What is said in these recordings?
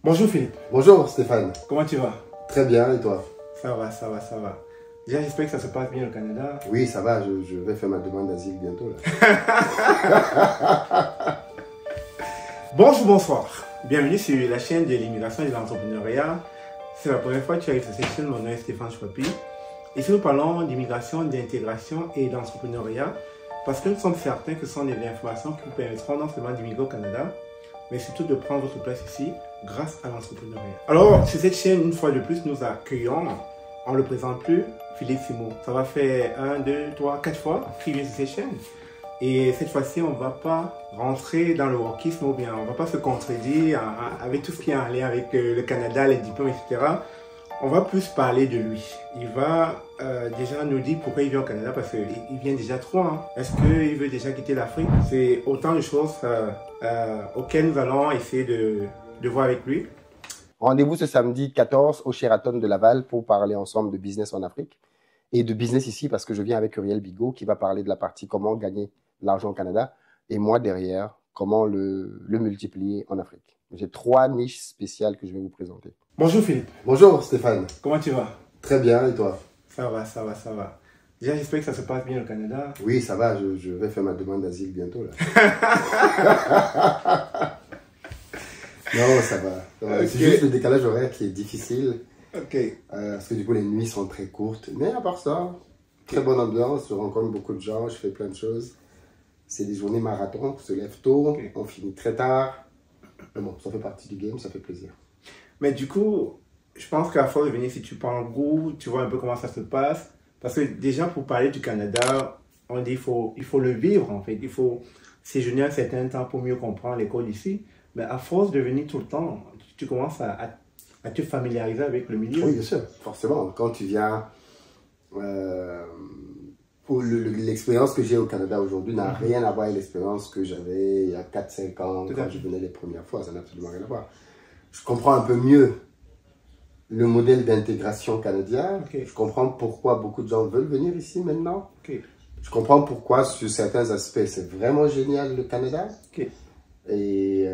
Bonjour Philippe. Bonjour Stéphane. Comment tu vas? Très bien, et toi? Ça va, ça va, ça va. Déjà, j'espère que ça se passe bien au Canada. Oui, ça va, je vais faire ma demande d'asile bientôt. Là. Bonjour, bonsoir. Bienvenue sur la chaîne de l'immigration et de l'entrepreneuriat. C'est la première fois que tu arrives sur cette chaîne, mon nom est Stéphane Chouapi. Ici, nous parlons d'immigration, d'intégration et d'entrepreneuriat parce que nous sommes certains que ce sont des informations qui vous permettront non seulement d'immigrer au Canada, mais surtout de prendre votre place ici grâce à l'entrepreneuriat. Alors, sur cette chaîne, une fois de plus, nous accueillons, on ne le présente plus, Philippe Simo. Ça va faire 1, 2, 3, 4 fois qu'il vient sur cette chaîne. Et cette fois-ci, on ne va pas rentrer dans le wokisme ou bien on ne va pas se contredire avec tout ce qui est en lien avec le Canada, les diplômes, etc. On va plus parler de lui. Il va déjà nous dire pourquoi il vient au Canada parce qu'il vient déjà trop. Hein. Est-ce qu'il veut déjà quitter l'Afrique? C'est autant de choses auxquelles nous allons essayer de voir avec lui. Rendez-vous ce samedi 14 au Sheraton de Laval pour parler ensemble de business en Afrique et de business ici parce que je viens avec Uriel Bigot qui va parler de la partie comment gagner de l'argent au Canada et moi derrière, comment le multiplier en Afrique. J'ai 3 niches spéciales que je vais vous présenter. Bonjour Philippe. Bonjour Stéphane. Comment tu vas? Très bien, et toi? Ça va, ça va, ça va. Déjà, j'espère que ça se passe bien au Canada. Oui, ça va, je vais faire ma demande d'asile bientôt. Là. Non, ça va. Okay. C'est juste le décalage horaire qui est difficile. Ok. Parce que du coup, les nuits sont très courtes. Mais à part ça, très bonne ambiance. Je rencontre beaucoup de gens, je fais plein de choses. C'est des journées marathon, on se lève tôt, on finit très tard. Mais bon, ça fait partie du game, ça fait plaisir. Mais du coup, je pense qu'à force de venir, si tu prends goût, tu vois un peu comment ça se passe. Parce que déjà, pour parler du Canada, on dit il faut le vivre en fait. Il faut séjourner un certain temps pour mieux comprendre les codes ici. Mais à force de venir tout le temps, tu commences à te familiariser avec le milieu. Oui, bien sûr, forcément. Quand tu viens, l'expérience que j'ai au Canada aujourd'hui n'a rien à voir avec l'expérience que j'avais il y a 4-5 ans quand je venais les premières fois. Ça n'a absolument rien à voir. Je comprends un peu mieux le modèle d'intégration canadien. Je comprends pourquoi beaucoup de gens veulent venir ici maintenant. Je comprends pourquoi sur certains aspects c'est vraiment génial le Canada. Et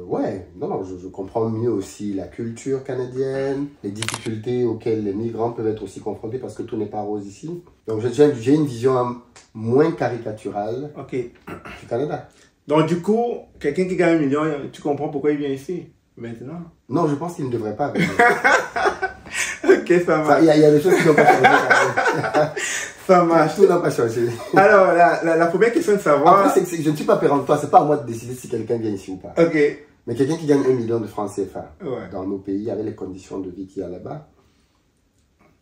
ouais, non, je comprends mieux aussi la culture canadienne, les difficultés auxquelles les migrants peuvent être aussi confrontés parce que tout n'est pas rose ici. Donc j'ai une vision moins caricaturale du Canada. Donc du coup, quelqu'un qui gagne 1 million, tu comprends pourquoi il vient ici maintenant? Non, je pense qu'il ne devrait pas venir. Ok, ça marche. Il y a des choses qui n'ont pas changé. Ça marche. Tout n'a pas changé. Alors, la première question de savoir... Après, je ne suis pas péremptoire, c'est pas à moi de décider si quelqu'un vient ici ou pas. Ok. Mais quelqu'un qui gagne 1 million de francs CFA dans nos pays, avec les conditions de vie qu'il y a là-bas,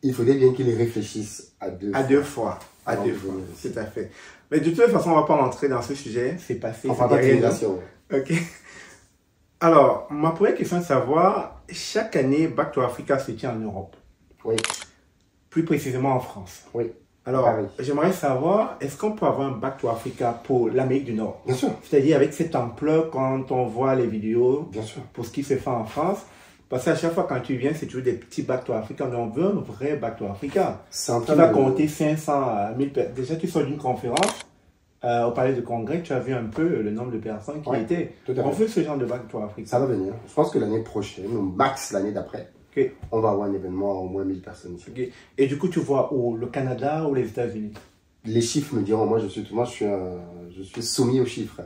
il faudrait bien qu'il réfléchisse à deux fois. À deux fois, tout à fait. Mais de toute façon, on ne va pas rentrer dans ce sujet, c'est passé. On ne parle pas d'immigration. Ok. Alors, ma première question est de savoir, chaque année, Back to Africa se tient en Europe. Oui. Plus précisément en France. Oui. Alors, j'aimerais savoir, est-ce qu'on peut avoir un Back to Africa pour l'Amérique du Nord? Bien sûr. C'est-à-dire avec cette ampleur quand on voit les vidéos. Bien sûr. Pour ce qui se fait en France. Parce qu'à chaque fois quand tu viens, c'est toujours des petits Back to Africa. On veut un vrai Back to Africa. Tu vas compter 500 à 1000 personnes. Déjà, tu sors d'une conférence au palais de congrès, tu as vu un peu le nombre de personnes qui étaient. On veut ce genre de Back to Africa. Ça va venir. Je pense que l'année prochaine, ou max l'année d'après, on va avoir un événement à au moins 1000 personnes ici. Et du coup, tu vois où? Le Canada ou les États-Unis? Les chiffres me diront. Moi, je suis soumis aux chiffres.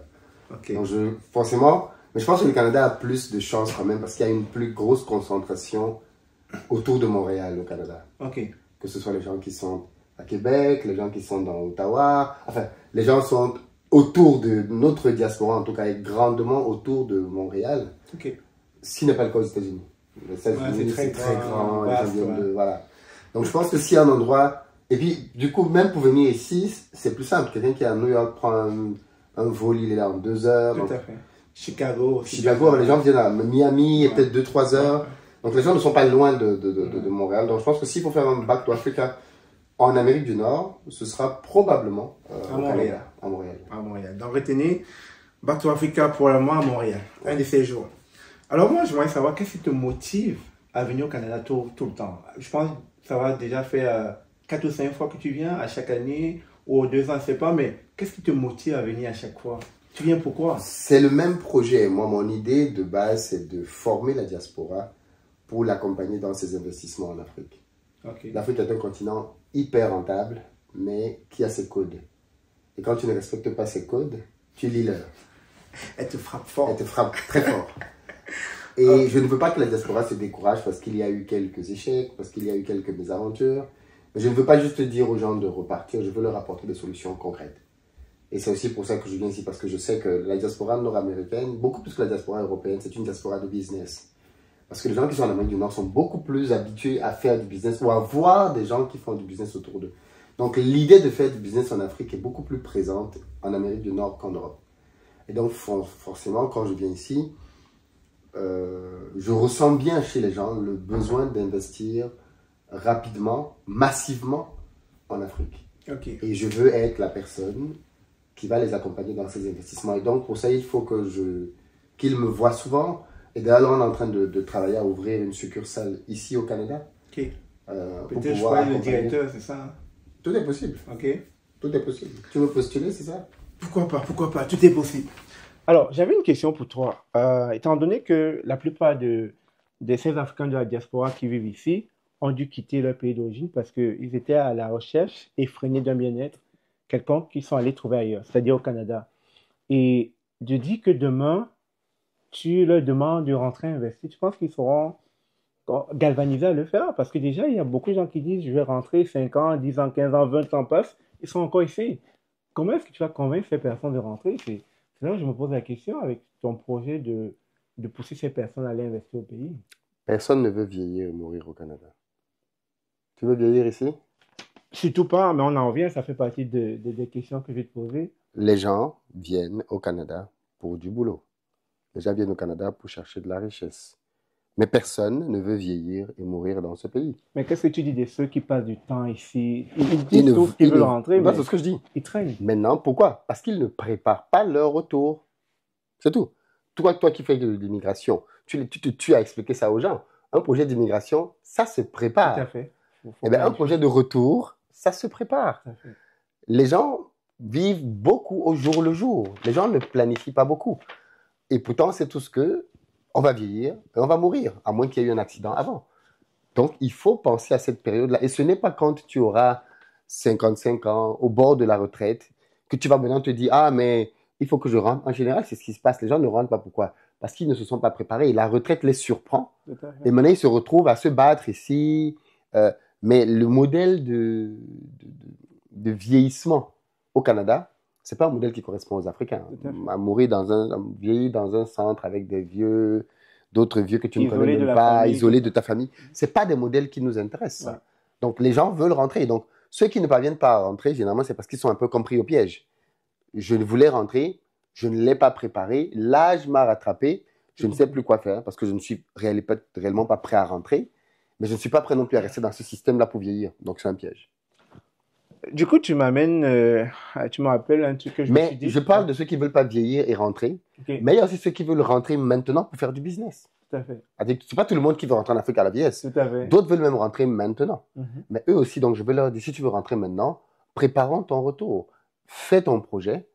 Donc, forcément, mais je pense que le Canada a plus de chances quand même parce qu'il y a une plus grosse concentration autour de Montréal au Canada. Que ce soit les gens qui sont à Québec, les gens qui sont dans Ottawa. Enfin, les gens sont autour de notre diaspora, en tout cas, et grandement autour de Montréal. Ce qui n'est pas le cas aux États-Unis. Les États-Unis, c'est très grand. Voilà. Donc, je pense que s'il y a un endroit... Et puis, du coup, même pour venir ici, c'est plus simple. Quelqu'un qui est à New York prend un vol, il est là en 2 heures. Tout à fait. Chicago, les gens viennent à Miami, et peut-être 2-3 heures. Donc, les gens ne sont pas loin de Montréal. Donc, je pense que s'il faut faire un Back to Africa en Amérique du Nord, ce sera probablement à Montréal. À Montréal. Donc, retenez Back to Africa probablement à Montréal. Un de ces jours. Alors, moi, j'aimerais savoir qu'est-ce qui te motive à venir au Canada tout le temps. Je pense que ça va déjà faire 4 ou 5 fois que tu viens à chaque année, ou 2 ans, je ne sais pas, mais qu'est-ce qui te motive à venir à chaque fois? Tu viens pourquoi? C'est le même projet. Moi, mon idée de base, c'est de former la diaspora pour l'accompagner dans ses investissements en Afrique. Okay. L'Afrique est un continent hyper rentable, mais qui a ses codes. Et quand tu ne respectes pas ces codes, tu lis l'heure. Elle te frappe fort. Elle te frappe très fort. Et je ne veux pas que la diaspora se décourage parce qu'il y a eu quelques échecs, parce qu'il y a eu quelques mésaventures. Mais je ne veux pas juste dire aux gens de repartir, je veux leur apporter des solutions concrètes. Et c'est aussi pour ça que je viens ici, parce que je sais que la diaspora nord-américaine, beaucoup plus que la diaspora européenne, c'est une diaspora de business. Parce que les gens qui sont en Amérique du Nord sont beaucoup plus habitués à faire du business ou à voir des gens qui font du business autour d'eux. Donc l'idée de faire du business en Afrique est beaucoup plus présente en Amérique du Nord qu'en Europe. Et donc forcément, quand je viens ici, je ressens bien chez les gens le besoin d'investir rapidement, massivement en Afrique. Okay. Et je veux être la personne qui va les accompagner dans ces investissements. Et donc, pour ça, il faut qu'ils me voient souvent. Et d'ailleurs, on est en train de travailler à ouvrir une succursale ici au Canada. Ok. Peut-être je peux être le directeur, c'est ça? Tout est possible. Ok. Tout est possible. Tu veux postuler, c'est ça? Pourquoi pas, tout est possible. Alors, j'avais une question pour toi. Étant donné que la plupart de ces Africains de la diaspora qui vivent ici ont dû quitter leur pays d'origine parce qu'ils étaient à la recherche effrénée d'un bien-être quelconque qu'ils sont allés trouver ailleurs, c'est-à-dire au Canada. Et je dis que demain, tu leur demandes de rentrer investir. Tu penses qu'ils seront galvanisés à le faire? Parce que déjà, il y a beaucoup de gens qui disent je vais rentrer 5 ans, 10 ans, 15 ans, 20 ans passent, ils sont encore ici. Comment est-ce que tu vas convaincre ces personnes de rentrer? C'est là où je me pose la question avec ton projet de pousser ces personnes à aller investir au pays. Personne ne veut vieillir et mourir au Canada. Tu veux vieillir ici? Surtout pas, mais on en revient, ça fait partie des questions que je vais te poser. Les gens viennent au Canada pour du boulot. Les gens viennent au Canada pour chercher de la richesse. Mais personne ne veut vieillir et mourir dans ce pays. Mais qu'est-ce que tu dis de ceux qui passent du temps ici? Ils disent qu'ils veulent rentrer, mais c'est ce que je dis. Ils traînent. Maintenant, pourquoi? Parce qu'ils ne préparent pas leur retour. C'est tout. Toi qui fais de l'immigration, tu as expliqué ça aux gens. Un projet d'immigration, ça se prépare. Tout à fait. Eh bien, un projet de retour, ça se prépare. Tout à fait. Les gens vivent beaucoup au jour le jour. Les gens ne planifient pas beaucoup. Et pourtant, c'est tout ce que on va vieillir et on va mourir, à moins qu'il y ait eu un accident avant. Donc, il faut penser à cette période-là. Et ce n'est pas quand tu auras 55 ans, au bord de la retraite, que tu vas maintenant te dire « Ah, mais il faut que je rentre ». En général, c'est ce qui se passe. Les gens ne rentrent pas. Pourquoi? Parce qu'ils ne se sont pas préparés. Et la retraite les surprend. Et maintenant, ils se retrouvent à se battre ici. Mais le modèle de vieillissement au Canada, ce n'est pas un modèle qui correspond aux Africains. À mourir vieillir dans un centre avec d'autres vieux que tu ne connais même pas, isolés de ta famille. Ce n'est pas des modèles qui nous intéressent. Ouais. Donc, les gens veulent rentrer. Donc, ceux qui ne parviennent pas à rentrer, généralement, c'est parce qu'ils sont un peu compris au piège. Je voulais rentrer, je ne l'ai pas préparé, l'âge m'a rattrapé, je ne sais plus quoi faire parce que je ne suis réellement pas prêt à rentrer, mais je ne suis pas prêt non plus à rester dans ce système-là pour vieillir. Donc, c'est un piège. Du coup, tu m'amènes, tu me rappelles un truc que je me suis dit. Mais je parle de ceux qui ne veulent pas vieillir et rentrer. Okay. Mais il y a aussi ceux qui veulent rentrer maintenant pour faire du business. Tout à fait. Ce n'est pas tout le monde qui veut rentrer en Afrique à la vieillesse. Tout à fait. D'autres veulent même rentrer maintenant. Mais eux aussi, donc je vais leur dire, si tu veux rentrer maintenant, préparons ton retour. Fais ton projet.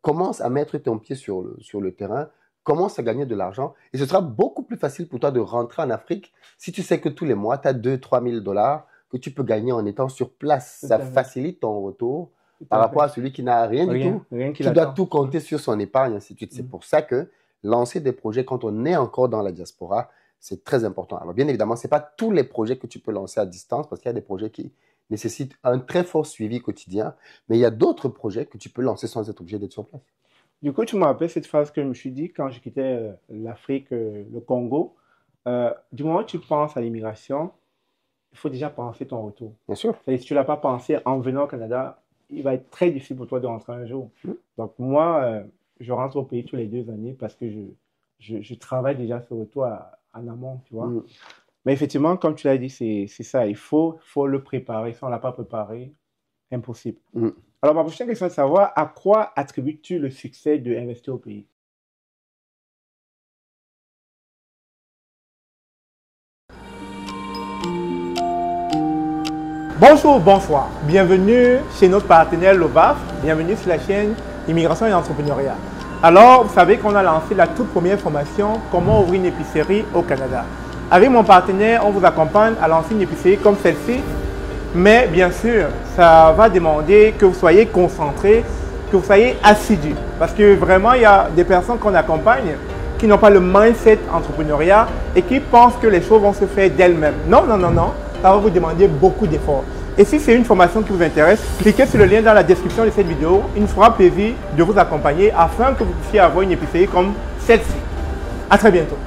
Commence à mettre ton pied sur le terrain. Commence à gagner de l'argent. Et ce sera beaucoup plus facile pour toi de rentrer en Afrique si tu sais que tous les mois, tu as 2-3 000 $ que tu peux gagner en étant sur place. Ça facilite ton retour par rapport à celui qui n'a rien du tout. Tu dois tout compter sur son épargne, ainsi de suite. C'est pour ça que lancer des projets quand on est encore dans la diaspora, c'est très important. Alors bien évidemment, ce n'est pas tous les projets que tu peux lancer à distance parce qu'il y a des projets qui nécessitent un très fort suivi quotidien, mais il y a d'autres projets que tu peux lancer sans être obligé d'être sur place. Du coup, tu me rappelles cette phrase que je me suis dit quand je quittais l'Afrique, le Congo. Du moment où tu penses à l'immigration, il faut déjà penser ton retour. Bien sûr. Si tu ne l'as pas pensé en venant au Canada, il va être très difficile pour toi de rentrer un jour. Donc moi, je rentre au pays tous les 2 années parce que je travaille déjà ce retour en amont, tu vois. Mais effectivement, comme tu l'as dit, c'est ça. Il faut le préparer. Si on ne l'a pas préparé, impossible. Alors ma prochaine question est de savoir à quoi attribues-tu le succès de investir au pays? Bonjour, bonsoir. Bienvenue chez notre partenaire Lobaf. Bienvenue sur la chaîne Immigration et Entrepreneuriat. Alors, vous savez qu'on a lancé la toute première formation « Comment ouvrir une épicerie au Canada ». Avec mon partenaire, on vous accompagne à lancer une épicerie comme celle-ci. Mais bien sûr, ça va demander que vous soyez concentré, que vous soyez assidu. Parce que vraiment, il y a des personnes qu'on accompagne qui n'ont pas le mindset entrepreneuriat et qui pensent que les choses vont se faire d'elles-mêmes. Non, non, non, non. Ça va vous demander beaucoup d'efforts. Et si c'est une formation qui vous intéresse, cliquez sur le lien dans la description de cette vidéo. Il nous fera plaisir de vous accompagner afin que vous puissiez avoir une épicerie comme celle-ci. À très bientôt.